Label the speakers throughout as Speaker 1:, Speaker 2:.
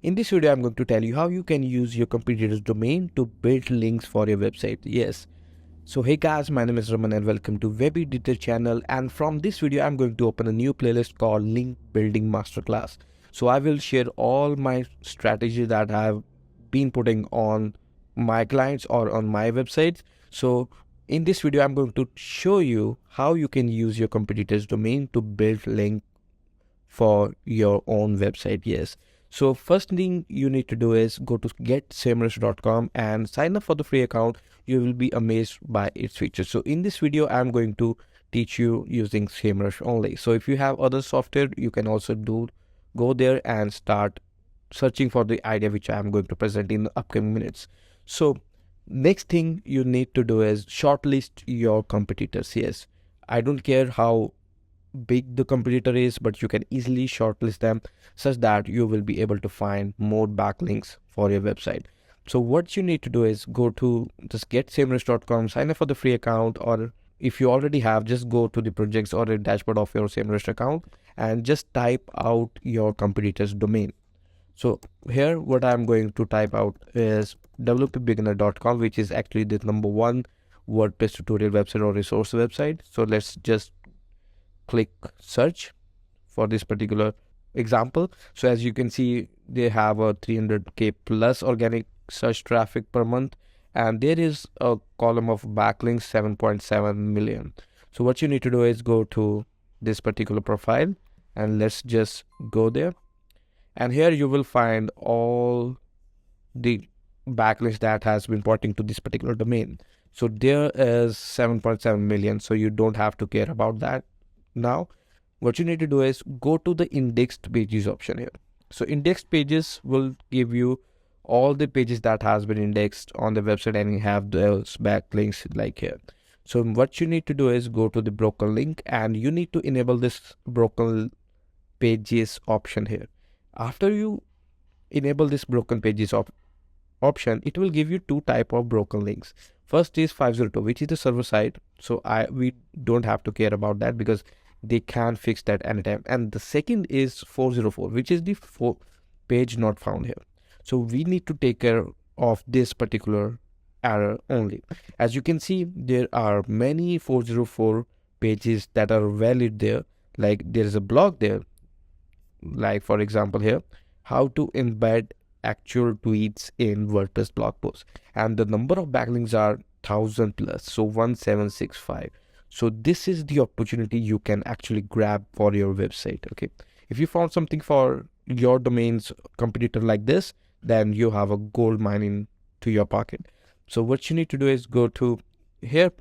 Speaker 1: In this video, I'm going to tell you how you can use your competitor's domain to build links for your website. Yes. So hey guys, my name is Raman and welcome to Web Editor channel. And from this video, I'm going to open a new playlist called Link Building Masterclass. So I will share all my strategy that I've been putting on my clients or on my websites. So in this video, I'm going to show you how you can use your competitor's domain to build link for your own website. Yes. So first thing you need to do is go to getsemrush.com and sign up for the free account. You will be amazed by its features. So in this video, I'm going to teach you using SEMrush only. So if you have other software, you can also go there and start searching for the idea which I am going to present in the upcoming minutes. So next thing you need to do is shortlist your competitors. Yes, I don't care how big the competitor is, but you can easily shortlist them such that you will be able to find more backlinks for your website. So what you need to do is go to just getsemrush.com, sign up for the free account, or if you already have, just go to the projects or the dashboard of your SEMrush account and just type out your competitor's domain. So here what I'm going to type out is wpbeginner.com, which is actually the #1 WordPress tutorial website or resource website. So let's just click search for this particular example. So as you can see, they have a 300k plus organic search traffic per month, and there is a column of backlinks 7.7 million. So what you need to do is go to this particular profile and let's just go there, and here you will find all the backlinks that has been pointing to this particular domain. So there is 7.7 million, so you don't have to care about that. Now what you need to do is go to the indexed pages option here. So indexed pages will give you all the pages that has been indexed on the website, and you have those backlinks like here. So what you need to do is go to the broken link, and you need to enable this broken pages option here. After you enable this broken pages option, it will give you two type of broken links. First is 502, which is the server side. So we don't have to care about that because they can fix that anytime. And the second is 404, which is the page not found here. So we need to take care of this particular error only. As you can see, there are many 404 pages that are valid there. Like there is a blog there, like for example here, how to embed actual tweets in WordPress blog posts, and the number of backlinks are 1000 plus, so 1765. So this is the opportunity you can actually grab for your website. Okay, if you found something for your domain's competitor like this, then you have a gold mine into your pocket. So what you need to do is go to here.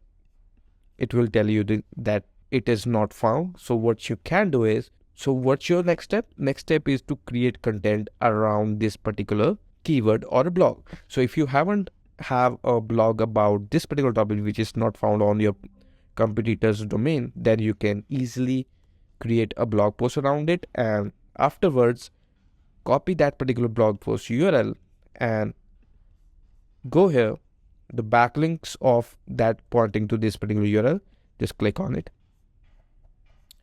Speaker 1: It will tell you that it is not found. So what you can do is, so what's your next step? Next step is to create content around this particular keyword or a blog. So if you haven't have a blog about this particular topic which is not found on your competitor's domain, then you can easily create a blog post around it, and afterwards copy that particular blog post URL and go here, the backlinks of that pointing to this particular URL, just click on it.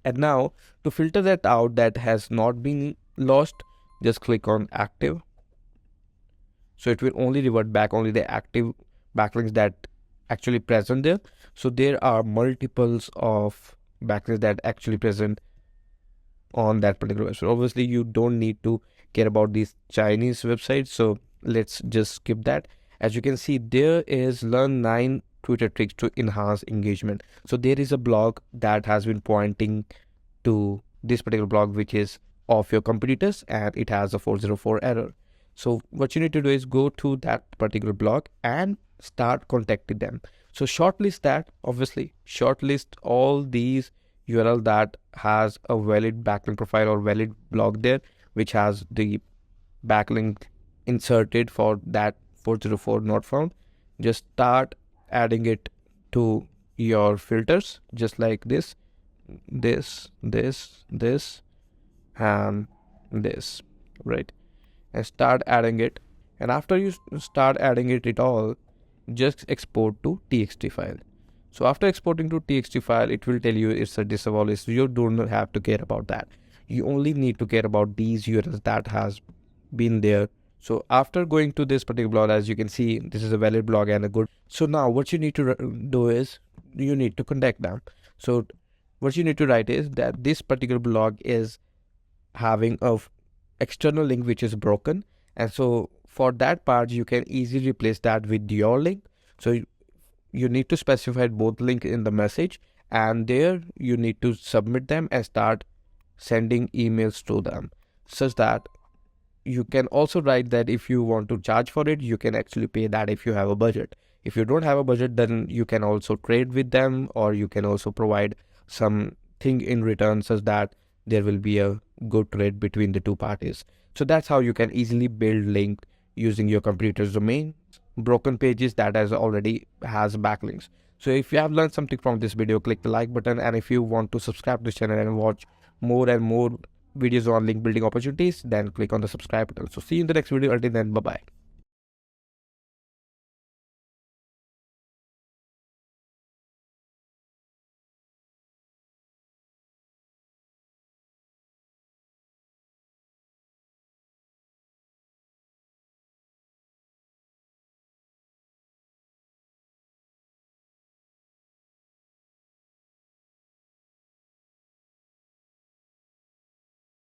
Speaker 1: And now to filter that out that has not been lost, just click on active. So it will only revert back only the active backlinks that actually present there. So there are multiples of backlinks that actually present on that particular website. Obviously you don't need to care about these Chinese websites, so let's just skip that. As you can see, there is learn 9 Twitter tricks to enhance engagement. So there is a blog that has been pointing to this particular blog which is of your competitors, and it has a 404 error. So what you need to do is go to that particular blog and start contacting them. So shortlist that, obviously shortlist all these URL that has a valid backlink profile or valid blog there which has the backlink inserted for that 404 not found. Just start adding it to your filters, just like this, and this, right? And start adding it. And after you start adding it all, just export to txt file. So after exporting to txt file, it will tell you it's a disavow list. You don't have to care about that. You only need to care about these URLs that has been there. So after going to this particular blog, as you can see, this is a valid blog and a good. So now what you need to do is you need to contact them. So what you need to write is that this particular blog is having a external link which is broken, and so for that part you can easily replace that with your link. So you need to specify both link in the message, and there you need to submit them and start sending emails to them, such that you can also write that if you want to charge for it, you can actually pay that if you have a budget. If you don't have a budget, then you can also trade with them, or you can also provide something in return, such that there will be a good trade between the two parties. So that's how you can easily build link using your computer's domain, broken pages that already has backlinks. So if you have learned something from this video, click the like button, and if you want to subscribe to this channel and watch more and more videos on link building opportunities, then click on the subscribe button. So see you in the next video. Until then, bye bye.